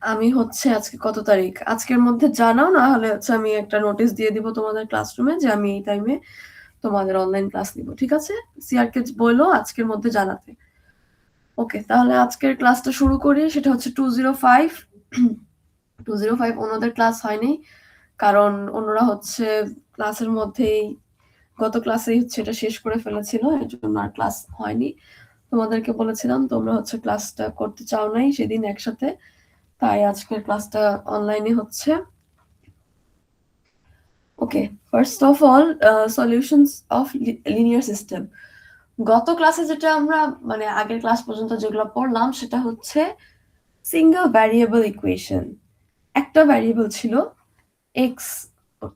আমি হচ্ছে আজকে কত তারিখ? আজকের মধ্যে জানাও, না হলে হচ্ছে আমি একটা নোটিশ দিয়ে দিব তোমাদের ক্লাসরুমে যে আমি এই টাইমে তোমাদের অনলাইন ক্লাস নিব। ঠিক আছে? সিআরকে বললো আজকের মধ্যে জানাতে। ওকে, তাহলে আজকের ক্লাসটা শুরু করি। সেটা হচ্ছে 205। 205 অন্যদের ক্লাস হয়নি, কারণ অন্যরা হচ্ছে ক্লাসের মধ্যেই গত ক্লাসেই হচ্ছে এটা শেষ করে ফেলেছিল, এর জন্য আর ক্লাস হয়নি। তোমাদেরকে বলেছিলাম তোমরা হচ্ছে ক্লাসটা করতে চাও নাই সেদিন একসাথে, তাই আজকের ক্লাসটা অনলাইনে হচ্ছে। Okay, first of all solutions of linear system. গত ক্লাসে যেটা আমরা মানে আগের ক্লাস পর্যন্ত যেগুলো পড়লাম সেটা হচ্ছে সিঙ্গেল ভ্যারিয়েবল ইকুয়েশন। একটা ভ্যারিয়েবল ছিল এক্স,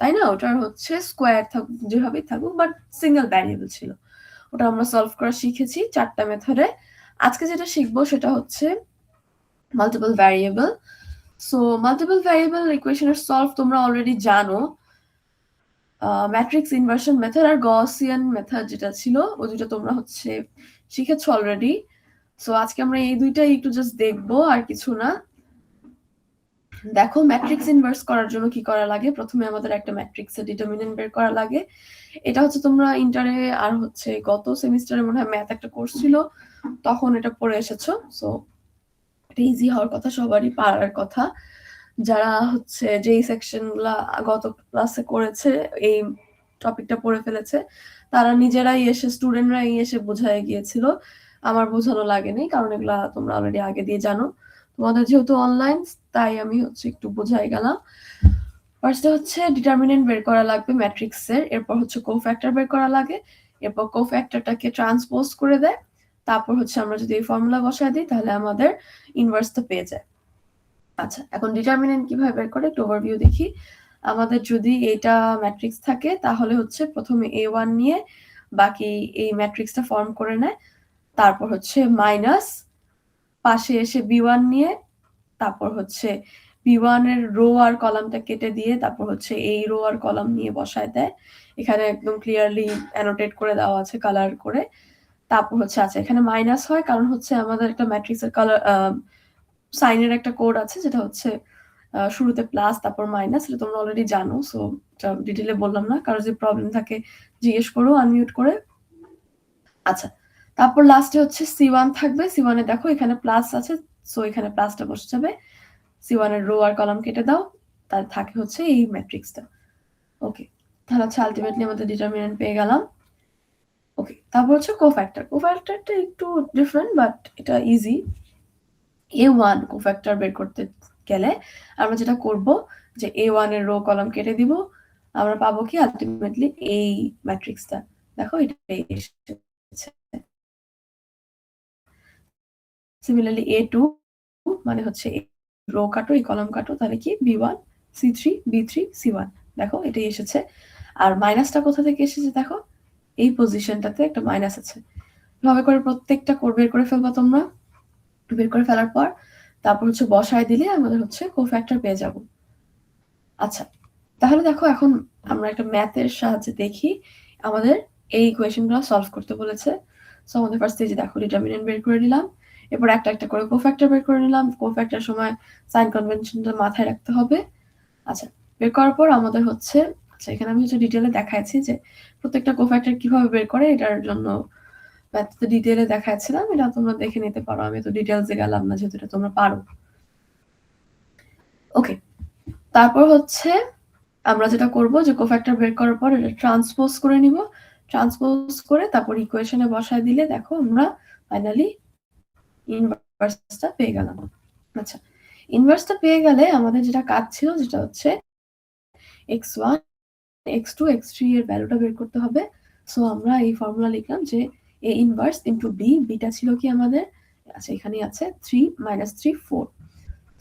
তাই না? ওটার হচ্ছে স্কোয়ার থাকুক যেভাবেই থাকুক, বাট সিঙ্গেল ভ্যারিয়েবল ছিল। ওটা আমরা সলভ করা শিখেছি 4টা মেথডে। আজকে যেটা শিখবো সেটা হচ্ছে multiple variable. So multiple variable ইকুয়েশনের সলভ তোমরা অলরেডি জানো, ম্যাট্রিক্স ইনভার্সন মেথড আর গসিয়ান মেথড যেটা ছিল, ওই দুটো তোমরা হচ্ছে শিখেছো অলরেডি। সো আজকে আমরা এই দুইটাই একটু জাস্ট দেখবো, আর কিছু না। দেখো, ম্যাট্রিক্স ইনভার্স করার জন্য কি করা লাগে? প্রথমে আমাদের একটা ম্যাট্রিক্সের ডিটারমিনেন্ট বের করা লাগে। এটা হচ্ছে তোমরা ইন্টারে আর হচ্ছে গত সেমিস্টারে মনে হয় ম্যাথ একটা কোর্স ছিল, তখন এটা পড়ে এসেছো। সো এটা ইজি হওয়ার কথা, সবারই পারার কথা। যারা হচ্ছে যেই সেকশনগুলা গত ক্লাসে করেছে, এই টপিকটা পড়ে ফেলেছে, তারা নিজেরাই এসে স্টুডেন্টরাই এসে বোঝায় গিয়েছিল, আমার বোঝানো লাগেনি, কারণ এগুলা তোমরা অলরেডি আগে দিয়ে জানো। তোমাদের যেহেতু অনলাইন, তাই আমি হচ্ছে একটু বোঝাই গেলাম। ফার্স্টে হচ্ছে ডিটারমিনেন্ট বের করা লাগবে ম্যাট্রিক্সের, এরপর হচ্ছে কোফ্যাক্টর বের করা লাগে, এরপর কোফ্যাক্টরটাকে ট্রান্সপোজ করে দেয়, তারপর হচ্ছে আমরা যদি এই ফর্মুলা বসায় দিই তাহলে আমাদের ইনভার্সটা পেয়ে যায়। আচ্ছা, এখন ডিটারমিনেন্ট কিভাবে বের করে একটু ওভারভিউ দেখি। আমাদের যদি এটা ম্যাট্রিক্স থাকে তাহলে হচ্ছে প্রথমে A1 নিয়ে বাকি এই ম্যাট্রিক্সটা ফর্ম করে নেয়, তারপর হচ্ছে মাইনাস পাশে এসে B1 নিয়ে, তারপর হচ্ছে B1 এর রো আর কলামটা কেটে দিয়ে তারপর হচ্ছে এই রো আর কলাম নিয়ে বসায় দেয়। এখানে একদম ক্লিয়ারলি অ্যানোটেট করে দেওয়া আছে কালার করে। তারপর হচ্ছে আচ্ছা, এখানে মাইনাস হয় কারণ হচ্ছে আমাদের একটা ম্যাট্রিক্সের কালার সাইনের একটা কোড আছে, যেটা হচ্ছে শুরুতে প্লাস তারপর মাইনাস। এটা তোমরা অলরেডি জানো, সো এটা ডিটেলে বললাম না। কারো যদি প্রবলেম থাকে জিজ্ঞেস করো আনমিউট করে। আচ্ছা, তারপর লাস্টে হচ্ছে C1 থাকবে। C1 এ দেখো এখানে প্লাস আছে, সো এখানে প্লাসটা বসে যাবে। C1 এর রো আর কলাম কেটে দাও, তার থাকে হচ্ছে এই ম্যাট্রিক্সটা। ওকে, তাহলে হচ্ছে আলটিমেটলি আমাদের ডিটারমিনেন্ট পেয়ে গেলাম। ওকে, তারপর হচ্ছে কোফ্যাক্টর। কোফ্যাক্টরটা একটু ডিফারেন্ট, বাট এটা ইজি। A1 কোফ্যাক্টর বের করতে গেলে আমরা যেটা করব যে A1 এর রো কলাম কেটে দিব, আমরা পাবো কি আলটিমেটলি এই ম্যাট্রিক্সটা। দেখো এটা এসেছে। সিমিলারলি A2 মানে হচ্ছে রো কাটো এই কলাম কাটো, তাহলে কি B1 C3 B3 C1। দেখো এটাই এসেছে। আর মাইনাসটা কোথা থেকে এসেছে? দেখো এই পজিশনটাতে একটা মাইনাস আছে। এভাবে করে প্রত্যেকটা কোড বের করে ফেলবা তোমরা। বের করে ফেলার পর তারপর হচ্ছে বসায় দিলে আমাদের হচ্ছে কোফ্যাক্টর পেয়ে যাব। আচ্ছা, তাহলে দেখো এখন আমরা একটা ম্যাথের সাহায্যে দেখি আমাদের এই ইকুয়েশনগুলো সলভ করতে বলেছে। সো আমাদের ফার্স্ট স্টেজে দেখো ডিটারমিনেন্ট বের করে নিলাম, এরপর একটা একটা করে কোফ্যাক্টর বের করে নিলাম। কোফ্যাক্টর সময় সাইন কনভেনশনটা মাথায় রাখতে হবে। আচ্ছা, বের করার পর আমাদের হচ্ছে, আচ্ছা এখানে আমি হচ্ছে ডিটেলে দেখাচ্ছি যে প্রত্যেকটা কোফ্যাক্টর কিভাবে বের করে, এটার জন্য ম্যাথটা ডিটেলে দেখাচ্ছিলাম, এটা তোমরা দেখে নিতে পারো। আমি তো ডিটেলসে গেলাম না, যেহেতু এটা তোমরা পারো। ওকে, তারপর হচ্ছে আমরা যেটা করব যে কোফ্যাক্টর বের করার পর এটা ট্রান্সপোজ করে নিব। ট্রান্সপোজ করে তারপর ইকুয়েশনে বসায় দিলে দেখো আমরা ফাইনালি ইনভার্সটা পেয়ে গেলাম। আচ্ছা, ইনভার্সটা পেয়ে গেলে আমাদের যেটা কাজ ছিল যেটা হচ্ছে x1 x2 x3 এর ভ্যালুটা বের করতে হবে। সো আমরা এই ফর্মুলা লিখলাম যে a inverse into b, beta ছিল কি আমাদের, আচ্ছা এখানেই আছে 3 3 4।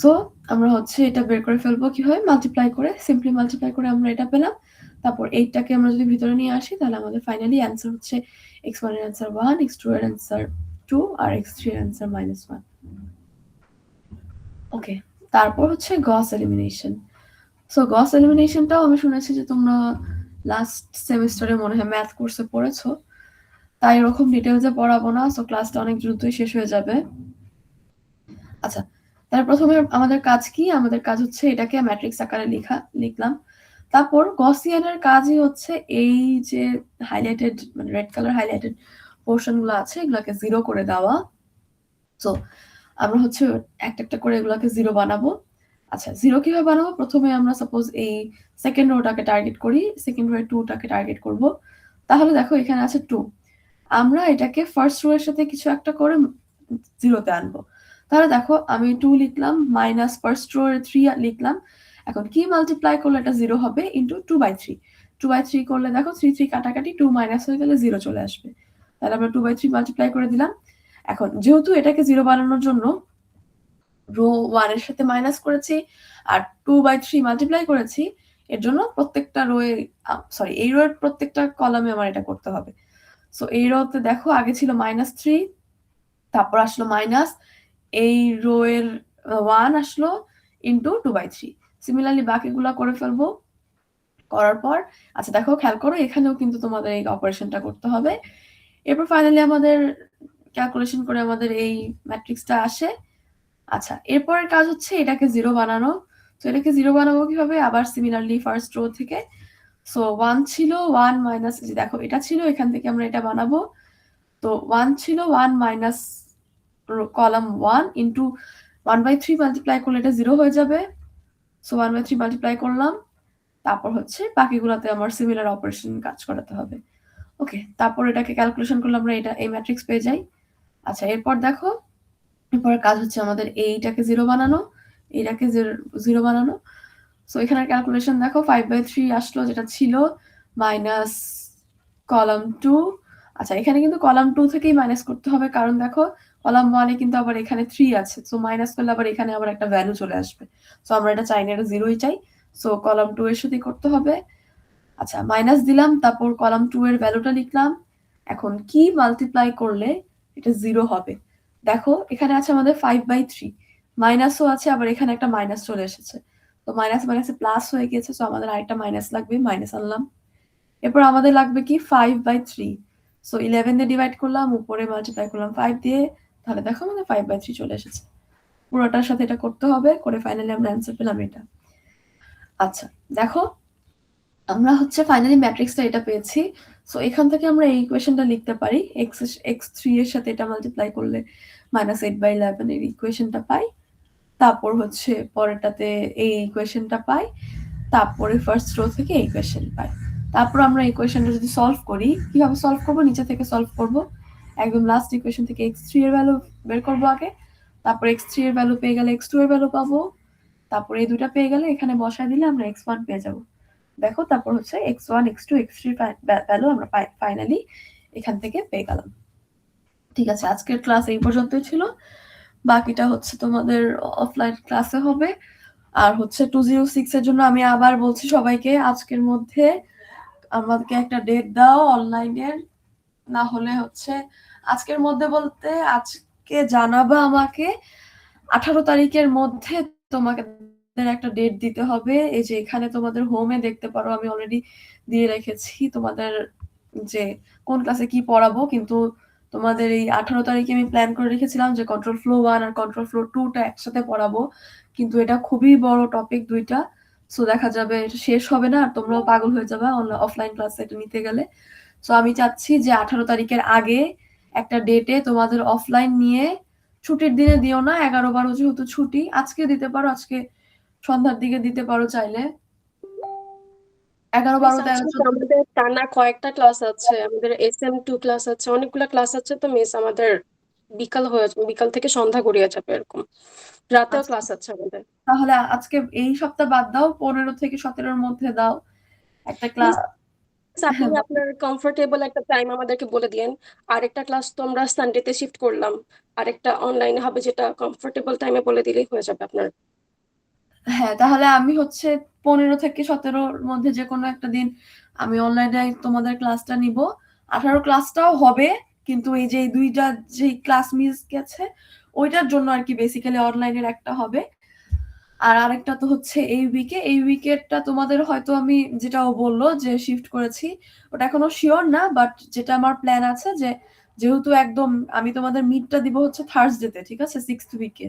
সো আমরা হচ্ছে এটা বের করে ফেলবো কিভাবে, মাল্টিপ্লাই করে, সিম্পলি মাল্টিপ্লাই করে আমরা এটা পেলাম। তারপর এইটাকে আমরা যদি ভিতরে নিয়ে আসি তাহলে আমাদের ফাইনালি অ্যান্সার হচ্ছে x1 এর অ্যান্সার 1, x2 এর অ্যান্সার 2 আর x3 এর অ্যান্সার -1। ওকে, তারপর হচ্ছে গস এলিমিনেশন। সো গস এলিমিনেশনটাও আমি শুনেছি যে তোমরা লাস্ট সেমিস্টারে মনে হয় ম্যাথ কোর্সে পড়েছো, তাই এরকম ডিটেলসে পড়াবো না। সো ক্লাসটা অনেক দ্রুতই শেষ হয়ে যাবে। আচ্ছা, তাহলে প্রথমে আমাদের কাজ কি? আমাদের কাজ হচ্ছে এটাকে ম্যাট্রিক্স আকারে লিখলাম। তারপর গসিয়ানের কাজই হচ্ছে এই যে হাইলাইটেড মানে রেড কালার হাইলাইটেড পোর্শন গুলো আছে এগুলাকে 0 করে দেওয়া। সো আমরা হচ্ছে একটা করে এগুলাকে 0 বানাবো। আচ্ছা 0 কিভাবে বানাবো? প্রথমে আমরা সাপোজ এই সেকেন্ড রোটাকে টার্গেট করি, সেকেন্ড রো এর 2 টাকে টার্গেট করব। তাহলে দেখো এখানে আছে 2। আমরা এটাকে ফার্স্ট রো এর সাথে কিছু একটা করে 0 তে আনবো। তাহলে দেখো আমি 2 লিখলাম মাইনাস ফার্স্ট রো এর 3 লিখলাম। এখন কি মাল্টিপ্লাই করলে এটা 0 হবে ইনটু 2/3। 2/3 করলে দেখো 3 3 কাটাকাটি 2 মাইনাস হয়ে গেলে 0 চলে আসবে। তাহলে আমরা 2/3 মাল্টিপ্লাই করে দিলাম। এখন যেহেতু এটাকে 0 বানানোর জন্য রো 1 এর সাথে মাইনাস করেছি আর 2/3 মাল্টিপ্লাই করেছি, এর জন্য প্রত্যেকটা রো এ সরি এই রো এর প্রত্যেকটা কলামে আমার এটা করতে হবে। সো এই রোতে দেখো আগে ছিল -3, তারপর আসলো মাইনাস, এই রো এর 1 আসলো ইনটু 2/3। সিমিলারলি বাকিগুলা করে ফেলবো। করার পর আচ্ছা দেখো খেয়াল করো এখানেও কিন্তু তোমাদের এই অপারেশনটা করতে হবে। এরপর ফাইনালি আমাদের ক্যালকুলেশন করে আমাদের এই ম্যাট্রিক্সটা আসে। আচ্ছা এরপরের কাজ হচ্ছে এটাকে 0 বানানো। তো এটাকে 0 বানাবো কিভাবে? আবার সিমিলারলি ফার্স্ট রো থেকে। সো 1 ছিল 1 মাইনাস দেখো এটা ছিল, এখান থেকে আমরা এটা বানাবো। তো 1 ছিল 1 মাইনাস কলাম 1 ইনটু 1/3 মাল্টিপ্লাই করলে এটা 0 হয়ে যাবে। সো 1/3 মাল্টিপ্লাই করলাম। তারপর হচ্ছে বাকিগুলোতে আমার সিমিলার অপারেশন কাজ করাতে হবে। ওকে, তারপর এটাকে ক্যালকুলেশন করলে আমরা এটা এই ম্যাট্রিক্স পেয়ে যাই। আচ্ছা এরপর দেখো এরপর কাজ হচ্ছে আমাদের এইটাকে 0 বানানো, এইটাকে 0 বানানো। সো এখানের ক্যালকুলেশন দেখো 5/3 আসলো যেটা ছিল মাইনাস কলাম 2। আচ্ছা এখানে কিন্তু কলাম 2 থেকেই মাইনাস করতে হবে কারণ দেখো কলাম 1 এ কিন্তু আবার এখানে 3 আছে। সো মাইনাস করলে আবার এখানে আবার একটা ভ্যালু চলে আসবে। সো আমরা এটা চাই না, এটা 0ই চাই। সো কলাম 2 এর সাথেই করতে হবে। আচ্ছা মাইনাস দিলাম, তারপর কলাম 2 এর ভ্যালুটা লিখলাম। এখন কি মাল্টিপ্লাই করলে এটা 0 হবে? দেখো এখানে আছে আমাদের 5/3, মাইনাসও আছে আবার এখানে একটা মাইনাস চলে এসেছে। তো মাইনাস মাইনাসে প্লাস হয়ে গেছে। সো আমাদের আরেকটা মাইনাস লাগবে, মাইনাস আনলাম। এরপর আমাদের লাগবে কি 5/3। সো 11 দিয়ে ডিভাইড করলাম, উপরে মাল্টিপ্লাই করলাম 5 দিয়ে। তাহলে দেখো আমাদের 5/3 চলে এসেছে। পুরোটার সাথে এটা করতে হবে, করে ফাইনালি আমরা অ্যান্সার পেলাম এটা। আচ্ছা দেখো আমরা হচ্ছে ফাইনালি ম্যাট্রিক্সটা এটা পেয়েছি। সো এখান থেকে আমরা এই ইকুয়েশনটা লিখতে পারি, x3 এর সাথে এটা মাল্টিপ্লাই করলে -8/11 এর ইকুয়েশনটা পাই। তারপর হচ্ছে পরেরটাতে এই ইকুয়েশনটা পাই। তারপরে ফার্স্ট রো থেকে এই ইকুয়েশন পাই। তারপর আমরা ইকুয়েশনটা যদি সলভ করি, কিভাবে সলভ করব? নিচে থেকে সলভ করব। একদম লাস্ট ইকুয়েশন থেকে x3 এর ভ্যালু বের করব আগে। তারপর x3 এর ভ্যালু পেয়ে গেলে x2 এর ভ্যালু পাবো। তারপর এই দুটো পেয়ে গেলে এখানে বসায় দিলে আমরা x1 পেয়ে যাব। দেখো তারপর হচ্ছে x1 x2 x3 ভ্যালু আমরা ফাইনালি এখান থেকে পেয়ে গেলাম। ঠিক আছে, আজকের ক্লাস এই পর্যন্তই ছিল। বাকিটা হচ্ছে তোমাদের অফলাইন ক্লাসে হবে। আর হচ্ছে 206 এর জন্য আমি আবার বলছি সবাইকে আজকের মধ্যে আমাদেরকে একটা ডেট দাও অনলাইনের, না হলে হচ্ছে আজকের মধ্যে বলতে আজকে জানাবা আমাকে 18 তারিখের মধ্যে তোমাকে একটা ডেট দিতে হবে। এই যে এখানে তোমাদের হোমে দেখতে পারো আমি অলরেডি দিয়ে রেখেছি তোমাদের যে কোন ক্লাসে কি পড়াবো, কিন্তু তোমাদের এই 18 তারিখে আমি প্ল্যান করে রেখেছিলাম যে কন্ট্রোল ফ্লো 1 আর কন্ট্রোল ফ্লো 2 টা একসাথে পড়াবো, কিন্তু এটা খুবই বড় টপিক দুইটা। সো দেখা যাবে এটা শেষ হবে না আর তোমরাও পাগল হয়ে যাবে অফলাইন ক্লাসে এটা নিতে গেলে। সো আমি চাচ্ছি যে 18 তারিখের আগে একটা ডেটে তোমাদের অফলাইন নিয়ে, ছুটির দিনে দিও না, 11-12 যেহেতু ছুটি, আজকে দিতে পারো, আজকে সন্ধ্যার দিকে দিতে পারো চাইলে। 11 মিস 12 13 আজকে তো 14 আমাদের টানা কয়েকটা ক্লাস আছে, আমাদের SM2 ক্লাস আছে, অনেকগুলা ক্লাস আছে, তো মিস আমাদের বিকাল থেকে সন্ধ্যা গড়িয়ে যাবে এরকম, রাতেও আচ্ছা ক্লাস আছে আমাদের। তাহলে আজকে এই সপ্তাহ বাদ দাও, 15 থেকে 17 মধ্যে দাও একটা মিস ক্লাস। আপনি আপনার কমফোর্টেবল একটা টাইম আমাদেরকে বলে দিয়েন। আরেকটা ক্লাস তো আমরা সানডেতে শিফট করলাম, আরেকটা অনলাইনে হবে, যেটা কমফোর্টেবল টাইমে বলে দিলেই হয়ে যাবে আপনার। হ্যাঁ তাহলে আমি হচ্ছে 15 থেকে 17 মধ্যে যে কোনো একটা দিন আমি অনলাইনে তোমাদের ক্লাসটা নিব। 18 ক্লাসটাও হবে, কিন্তু এই যে দুইটা যে ক্লাস মিস গেছে ওইটার জন্য আর কি বেসিক্যালি অনলাইনের একটা হবে। আর আরেকটা তো হচ্ছে এই উইকেটটা তোমাদের হয়তো আমি যেটা ও বললো যে শিফট করেছি ওটা এখনো শিওর না, বাট যেটা আমার প্ল্যান আছে যে যেহেতু একদম আমি তোমাদের মিডটা দিব হচ্ছে থার্সডেতে, ঠিক আছে, 6th উইকে।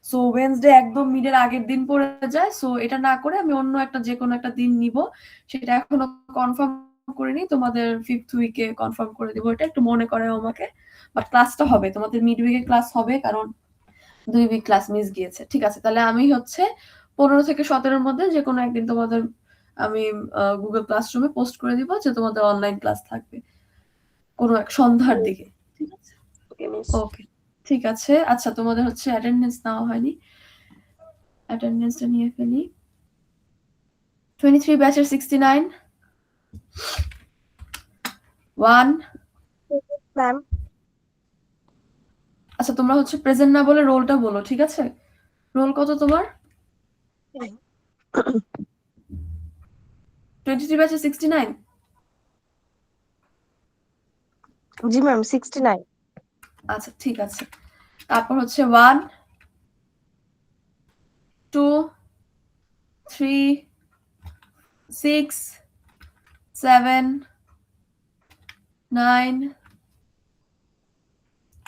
সো ওয়েডনেসডে একদম মিডের আগের দিন পড়ে যায়। সো এটা না করে আমি অন্য একটা যেকোনো একটা দিন নিব। সেটা এখনো কনফার্ম করিনি। তোমাদের 5th উইকে কনফার্ম করে দিব। এটা একটু মনে করাও আমাকে। বাট ক্লাসটা হবে। তোমাদের মিড উইকে ক্লাস হবে কারণ 2 উইক ক্লাস মিস গিয়েছে। ঠিক আছে। তাহলে আমি হচ্ছে 15 থেকে 17 এর মধ্যে যেকোনো একদিন তোমাদের আমি Google Classroom-এ পোস্ট করে দিব যে তোমাদের অনলাইন ক্লাস থাকবে। কোনো এক সন্ধ্যার দিকে। ঠিক আছে? Okay miss. ওকে। ঠিক আছে। আচ্ছা তোমাদের হচ্ছে অ্যাটেন্ডেন্স নেওয়া হয়নি। অ্যাটেন্ডেন্সটা নিয়ে ফেলি। 23 ব্যাচের 69 1 ম্যাম আচ্ছা তোমরা হচ্ছে প্রেজেন্ট না বলে রোলটা বলো, ঠিক আছে? রোল কত তোমার? 23 ব্যাচের 69? জি ম্যাম 69 আচ্ছা ঠিক আছে। তারপর হচ্ছে 1 2 3 6 7 9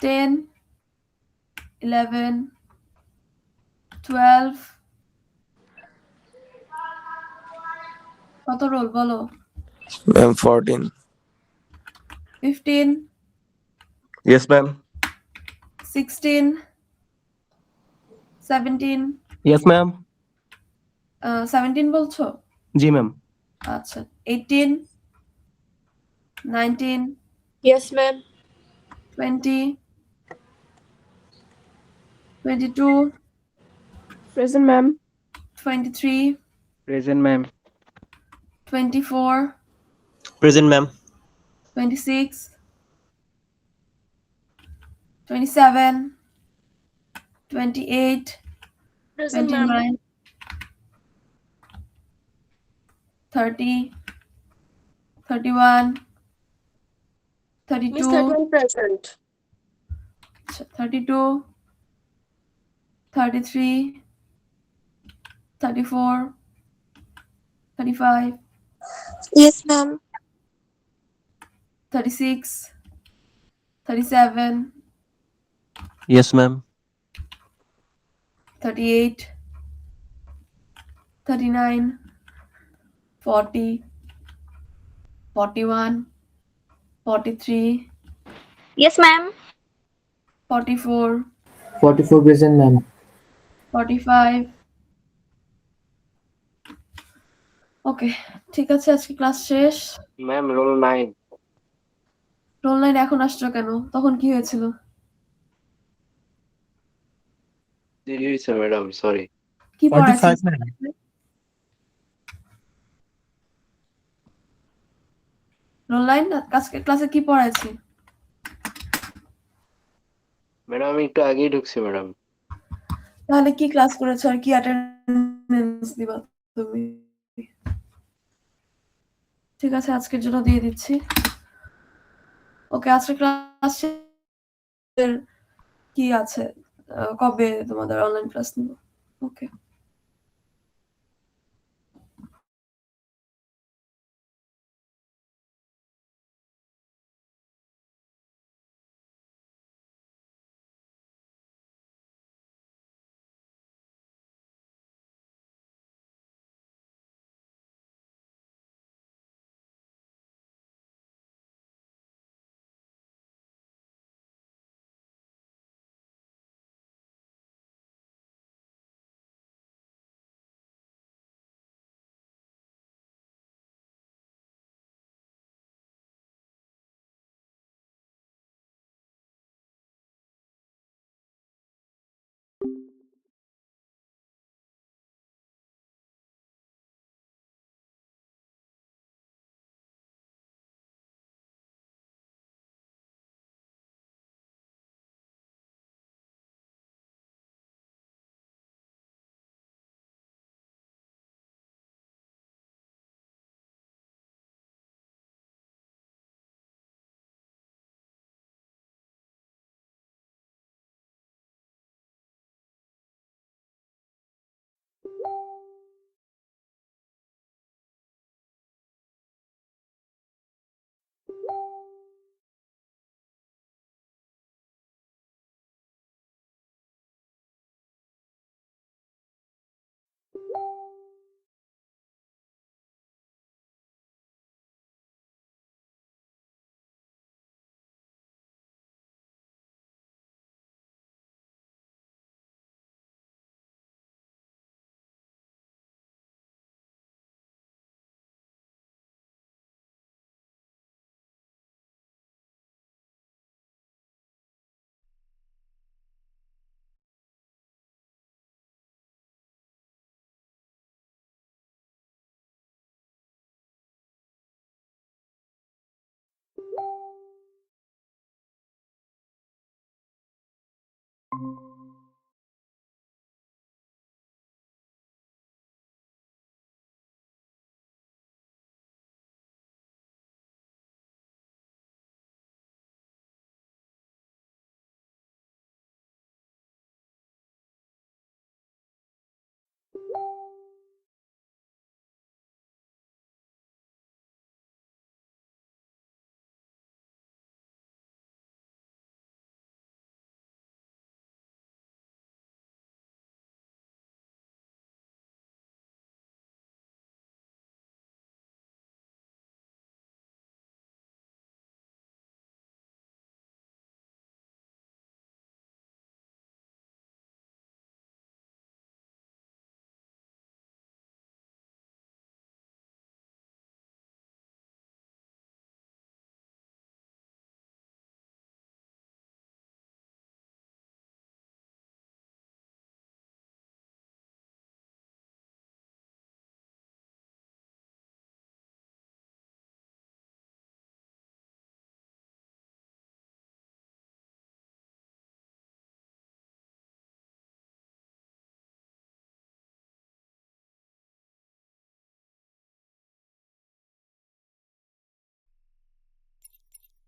10 11 12 কত রোল বলো? Ma'am, 14. 15 Yes, ma'am. 16 17 Yes, ma'am. 17 বলছো? जी मैम। আচ্ছা 18 19 yes ma'am 20 22 present ma'am 23 Present ma'am। 24 Present, ma'am. 26 27 28 present ma'am. 29 30 31 miss 32 31 present. 32 33 34 35 yes ma'am 36 37 Yes, ma'am। 38 39 40 41 43 yes ma'am 44 44 present, ma'am. 45 ওকে ঠিক আছে আজকে ক্লাস শেষ। Ma'am, roll 9. রোল লাইন এখন আসছো কেন? তখন কি হয়েছিল? Sir, madam, sorry. কি পড়াইছি? 45 ma'am. রোল লাইন আজকে ক্লাসে কি পড়াইছি? ম্যাডাম আমি একটু আগেই ঢুকছি ম্যাডাম। তাহলে কি ক্লাস করেছো আর কি অ্যাটেন্ডেন্স দিবা তুমি? ঠিক আছে আজকের জন্য দিয়ে দিচ্ছি। ওকে আজকে ক্লাস কি আছে? কবে তোমাদের অনলাইন ক্লাস নিব? ওকে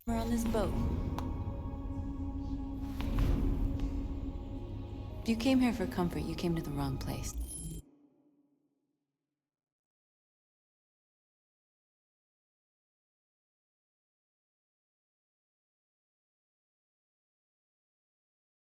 We're on this boat. If you came here for comfort, you came to the wrong place.